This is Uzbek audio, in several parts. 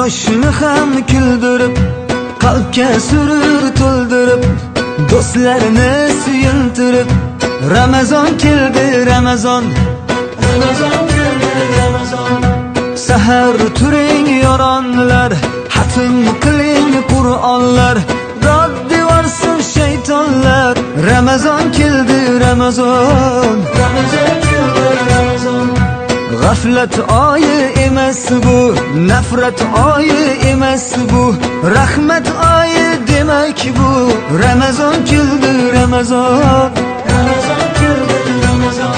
yoshni ham kuldirib, qalbga surur to'ldirib, do'stlarni suyuntirib, Ramazon keldi, Ramazon, Ramazon keldi, Ramazon. Sahar turing yoronlar, hatm qiling Qur'onlar, raddi varsin shaytonlar. Ramazon keldi, Ramazon, Ramazon keldi, Ramazon. G'aflat oyi emas bu, nafrat oyi emas bu, rahmat oyi demak bu. Ramazon keldi, Ramazon, Ramazon keldi, Ramazon.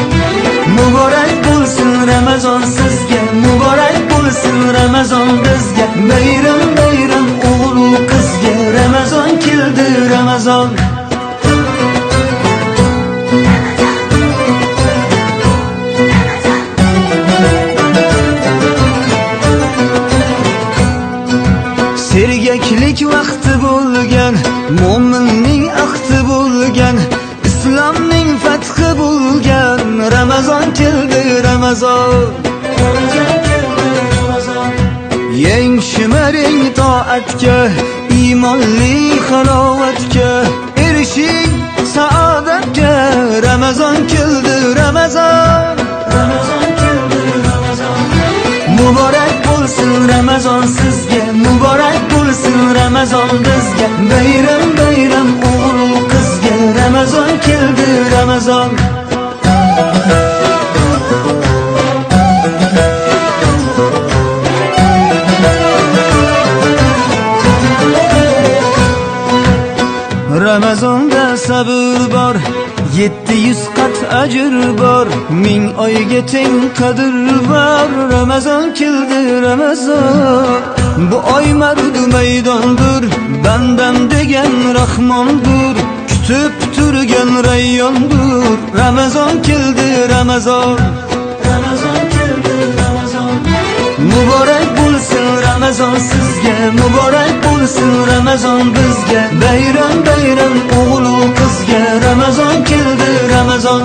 Muborak bo'lsin Ramazon sizga, muborak bo'lsin Ramazon bizga. Bayram bayram o'g'il qizga, Ramazon keldi, Ramazon. Sergaklik vaqti bo'lgan, mo'minning ahdi bo'lgan, islomning fathi bo'lgan. Ramazon keldi, Ramazon, Ramazon keldi, Ramazon. Yeng shimaring toatga, iymonli halovatga, erishing saodatga. Ramazon keldi, Ramazon, Ramazon keldi, Ramazon. Muborak bo'lsin Ramazon sizga, muborak bo'lsin Ramazon bizga. Bayram bayram o'g'il qizga, Ramazon keldi, Ramazon. Ramazonda sabr bor, 700 qat ajr bor, 1000 oyga teng qadr bor. Ramazon keldi, Ramazon. Bu oy mardu maydondir, bandam degan Rahmondir, kutib turgan rayyondir. Ramazon keldi, Ramazon, Ramazon keldi, Ramazon. Muborak bo'lsin Ramazon sizga, muborak bo'lsin Ramazon bizga. Bayram bayram o'g'il qizga, Ramazon keldi, Ramazon.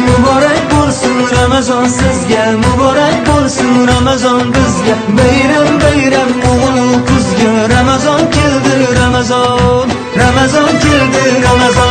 Muborak bo'lsin Ramazon sizga, muborak bo'lsin Ramazon bizga. Bayram bayram o'g'il qizga, Ramazon keldi, Ramazon, Ramazon keldi, Ramazon.